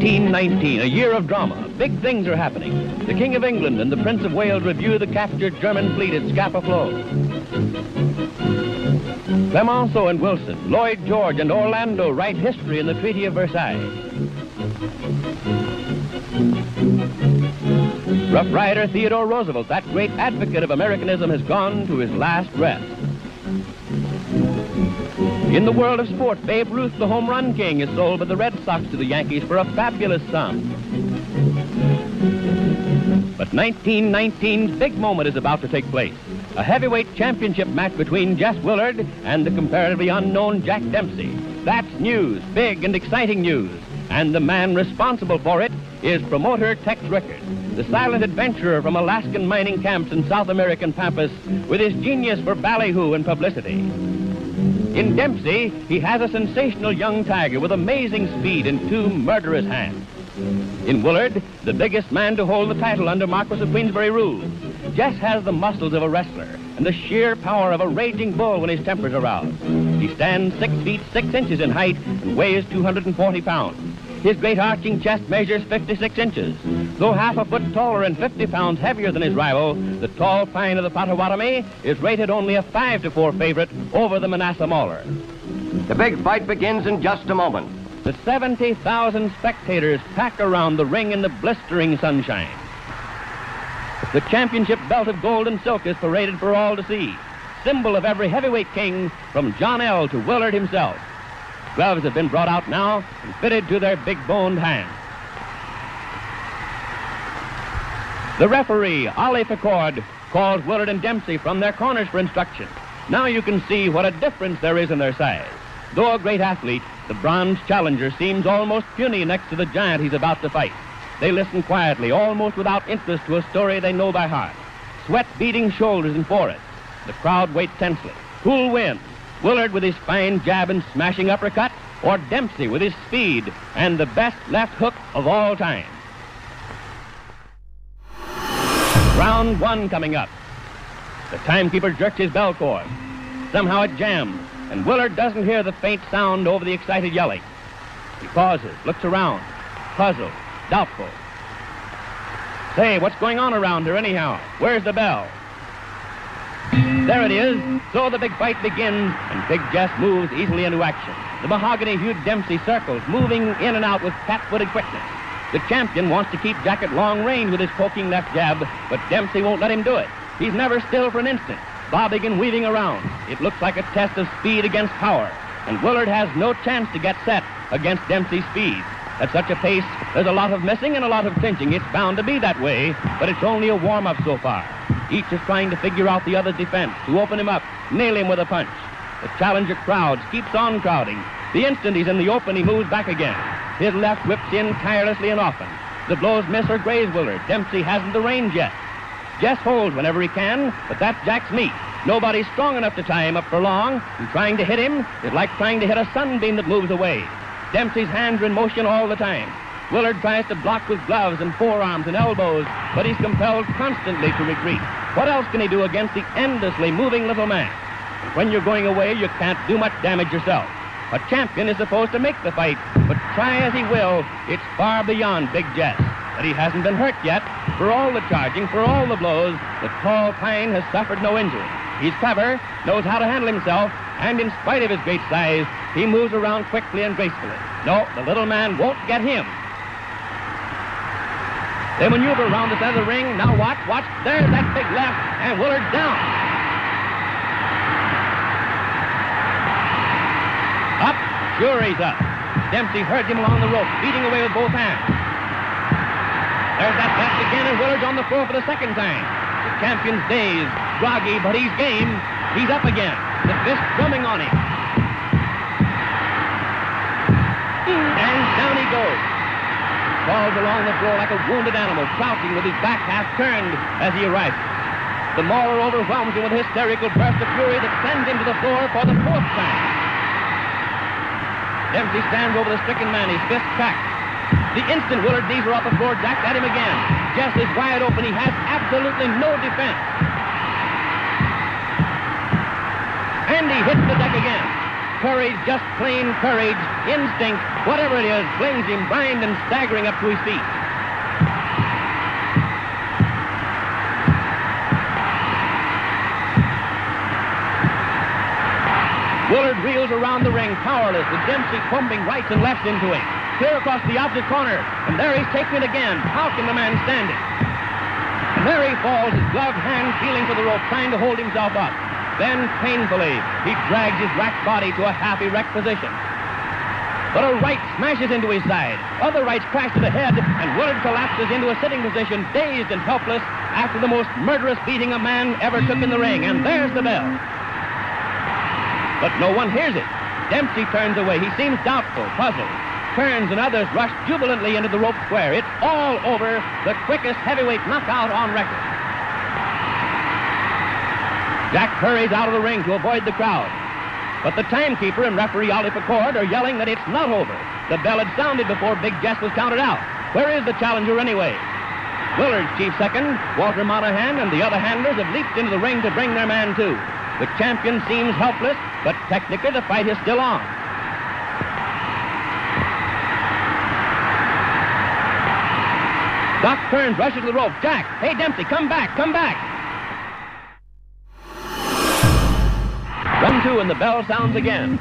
1919, a year of drama. Big things are happening. The King of England and the Prince of Wales review the captured German fleet at Scapa Flow. Clemenceau and Wilson, Lloyd George and Orlando write history in the Treaty of Versailles. Rough Rider Theodore Roosevelt, that great advocate of Americanism, has gone to his last rest. In the world of sport, Babe Ruth, the home run king, is sold by the Red Sox to the Yankees for a fabulous sum. But 1919's big moment is about to take place. A heavyweight championship match between Jess Willard and the comparatively unknown Jack Dempsey. That's news, big and exciting news. And the man responsible for it is promoter Tex Rickard, the silent adventurer from Alaskan mining camps and South American pampas with his genius for ballyhoo and publicity. In Dempsey, he has a sensational young tiger with amazing speed and two murderous hands. In Willard, the biggest man to hold the title under Marquis of Queensberry rule, Jess has the muscles of a wrestler and the sheer power of a raging bull when his temper's aroused. He stands 6 feet 6 inches in height and weighs 240 pounds. His great arching chest measures 56 inches. Though half a foot taller and 50 pounds heavier than his rival, the tall pine of the Potawatomi is rated only a 5-4 favorite over the Manassas Mauler. The big fight begins in just a moment. The 70,000 spectators pack around the ring in the blistering sunshine. The championship belt of gold and silk is paraded for all to see, symbol of every heavyweight king from John L. to Willard himself. Gloves have been brought out now and fitted to their big-boned hands. The referee, Ollie Ficord, calls Willard and Dempsey from their corners for instruction. Now you can see what a difference there is in their size. Though a great athlete, the bronze challenger seems almost puny next to the giant he's about to fight. They listen quietly, almost without interest, to a story they know by heart. Sweat beating shoulders and foreheads. The crowd waits tensely. Who'll win? Willard with his fine jab and smashing uppercut, or Dempsey with his speed and the best left hook of all time? Round 1 coming up. The timekeeper jerks his bell cord. Somehow it jams, and Willard doesn't hear the faint sound over the excited yelling. He pauses, looks around, puzzled, doubtful. Say, what's going on around here anyhow? Where's the bell? There it is. So the big fight begins, and Big Jess moves easily into action. The mahogany-hued Dempsey circles, moving in and out with cat-footed quickness. The champion wants to keep Jack at long range with his poking left jab, but Dempsey won't let him do it. He's never still for an instant, bobbing and weaving around. It looks like a test of speed against power, and Willard has no chance to get set against Dempsey's speed. At such a pace, there's a lot of missing and a lot of clinching. It's bound to be that way, but it's only a warm-up so far. Each is trying to figure out the other's defense, to open him up, nail him with a punch. The challenger crowds keeps on crowding. The instant he's in the open, he moves back again. His left whips in tirelessly and often. The blows miss or graze Willard. Dempsey hasn't the range yet. Jess holds whenever he can, but that's Jack's meat. Nobody's strong enough to tie him up for long, and trying to hit him is like trying to hit a sunbeam that moves away. Dempsey's hands are in motion all the time. Willard tries to block with gloves and forearms and elbows, but he's compelled constantly to retreat. What else can he do against the endlessly moving little man? And when you're going away, you can't do much damage yourself. A champion is supposed to make the fight, but try as he will, it's far beyond Big Jess. But he hasn't been hurt yet. For all the charging, for all the blows, the tall pine has suffered no injury. He's clever, knows how to handle himself, and in spite of his great size, he moves around quickly and gracefully. No, the little man won't get him. They maneuver around the center of the ring. Now watch. There's that big left, and Willard's down. Up. Sure he's up. Dempsey heard him along the rope, beating away with both hands. There's that left again, and Willard's on the floor for the second time. The champion's dazed, groggy, but he's game. He's up again. The fist drumming on him. And down he goes. Falls along the floor like a wounded animal, crouching with his back half turned as he arises. The mauler overwhelms him with a hysterical burst of fury that sends him to the floor for the 4th time. Dempsey stands over the stricken man, his fist cracked. The instant Willard's knees are off the floor, Jack's at him again. Jess is wide open. He has absolutely no defense. And he hits the deck again. courage, just plain courage, instinct, whatever it is, flings him blind and staggering up to his feet. Willard reels around the ring, powerless, with Dempsey pumping rights and lefts into him. Clear across the opposite corner, and there he's taking it again. How can the man stand it? And there he falls, his gloved hand feeling for the rope, trying to hold himself up. Then, painfully, he drags his racked body to a half-erect position. But a right smashes into his side. Other rights crash to the head, and Willard collapses into a sitting position, dazed and helpless, after the most murderous beating a man ever took in the ring. And there's the bell. But no one hears it. Dempsey turns away. He seems doubtful, puzzled. Kearns and others rush jubilantly into the rope square. It's all over. The quickest heavyweight knockout on record. Jack hurries out of the ring to avoid the crowd. But the timekeeper and referee Ollie Picord are yelling that it's not over. The bell had sounded before Big Jess was counted out. Where is the challenger anyway? Willard's chief second, Walter Monahan, and the other handlers have leaped into the ring to bring their man too. The champion seems helpless, but technically the fight is still on. Doc Kearns rushes to the rope. Jack, hey, Dempsey, come back, come back. 1-2, and the bell sounds again.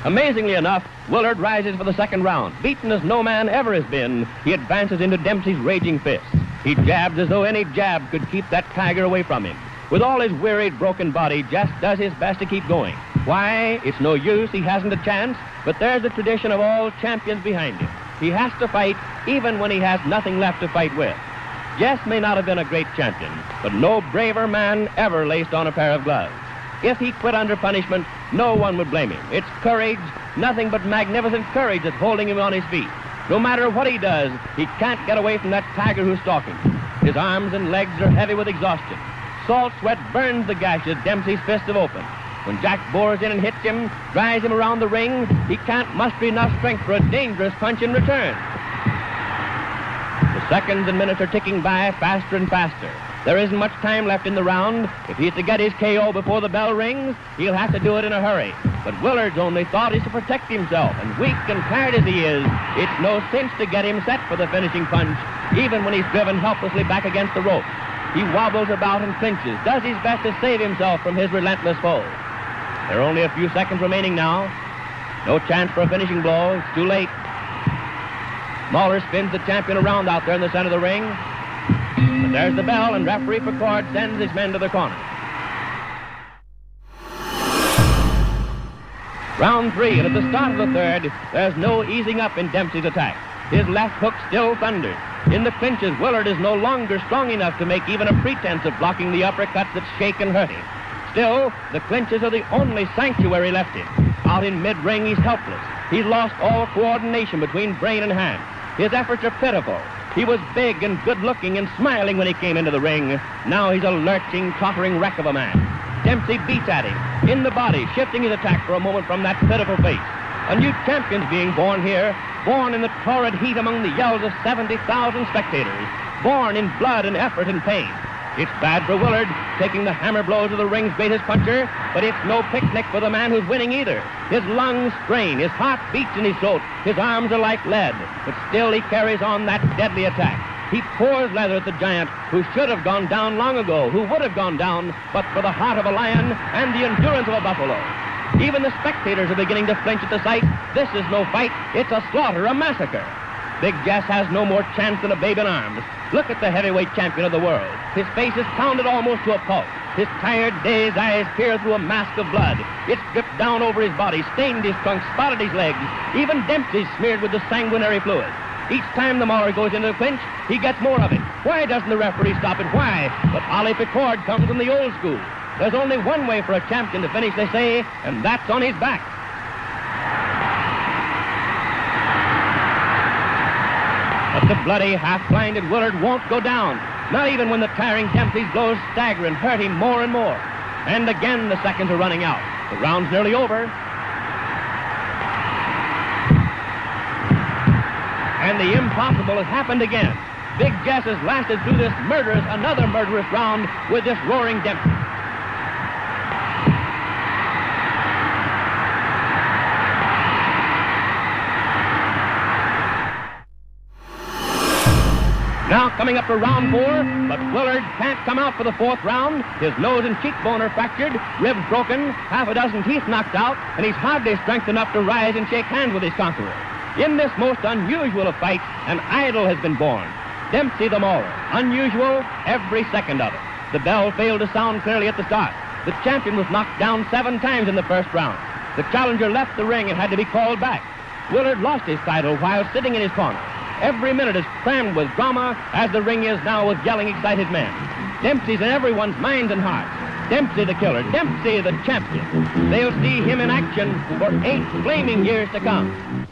Amazingly enough, Willard rises for the second round. Beaten as no man ever has been, he advances into Dempsey's raging fist. He jabs as though any jab could keep that tiger away from him. With all his wearied, broken body, Jess does his best to keep going. Why? It's no use. He hasn't a chance. But there's the tradition of all champions behind him. He has to fight even when he has nothing left to fight with. Jess may not have been a great champion, but no braver man ever laced on a pair of gloves. If he quit under punishment, no one would blame him. It's courage, nothing but magnificent courage that's holding him on his feet. No matter what he does, he can't get away from that tiger who's stalking him. His arms and legs are heavy with exhaustion. Salt sweat burns the gashes Dempsey's fists have opened. When Jack bores in and hits him, drives him around the ring, he can't muster enough strength for a dangerous punch in return. The seconds and minutes are ticking by faster and faster. There isn't much time left in the round. If he's to get his KO before the bell rings, he'll have to do it in a hurry. But Willard's only thought is to protect himself, and weak and tired as he is, it's no cinch to get him set for the finishing punch, even when he's driven helplessly back against the rope. He wobbles about and clinches, does his best to save himself from his relentless foe. There are only a few seconds remaining now. No chance for a finishing blow. It's too late. Mahler spins the champion around out there in the center of the ring. But there's the bell, and referee Picord sends his men to the corner. Round 3, and at the start of the third, there's no easing up in Dempsey's attack. His left hook still thunders. In the clinches, Willard is no longer strong enough to make even a pretense of blocking the uppercuts that shake and hurt him. Still, the clinches are the only sanctuary left him. Out in mid-ring, he's helpless. He's lost all coordination between brain and hand. His efforts are pitiful. He was big and good-looking and smiling when he came into the ring. Now he's a lurching, tottering wreck of a man. Dempsey beats at him, in the body, shifting his attack for a moment from that pitiful face. A new champion's being born here, born in the torrid heat among the yells of 70,000 spectators, born in blood and effort and pain. It's bad for Willard, taking the hammer blows of the ring's greatest puncher, but it's no picnic for the man who's winning either. His lungs strain, his heart beats in his throat, his arms are like lead, but still he carries on that deadly attack. He pours leather at the giant who should have gone down long ago, who would have gone down, but for the heart of a lion and the endurance of a buffalo. Even the spectators are beginning to flinch at the sight. This is no fight, it's a slaughter, a massacre. Big Jess has no more chance than a babe in arms. Look at the heavyweight champion of the world. His face is pounded almost to a pulp. His tired, dazed eyes peer through a mask of blood. It's dripped down over his body, stained his trunk, spotted his legs. Even Dempsey's smeared with the sanguinary fluid. Each time the Mauler goes into the clinch, he gets more of it. Why doesn't the referee stop it? Why? But Ollie Picord comes from the old school. There's only one way for a champion to finish, they say, and that's on his back. But the bloody, half-blinded Willard won't go down, not even when the tiring Dempsey's blows stagger and hurt him more and more. And again the seconds are running out. The round's nearly over. And the impossible has happened again. Big Jess has lasted through this another murderous round with this roaring Dempsey. coming up for round 4, but Willard can't come out for the 4th round. His nose and cheekbone are fractured, ribs broken, half a dozen teeth knocked out, and he's hardly strength enough to rise and shake hands with his conqueror. In this most unusual of fights, an idol has been born. Dempsey the Mauler. Unusual, every second of it. The bell failed to sound clearly at the start. The champion was knocked down 7 times in the first round. The challenger left the ring and had to be called back. Willard lost his title while sitting in his corner. Every minute is crammed with drama, as the ring is now with yelling, excited men. Dempsey's in everyone's minds and hearts. Dempsey the killer, Dempsey the champion. They'll see him in action for 8 flaming years to come.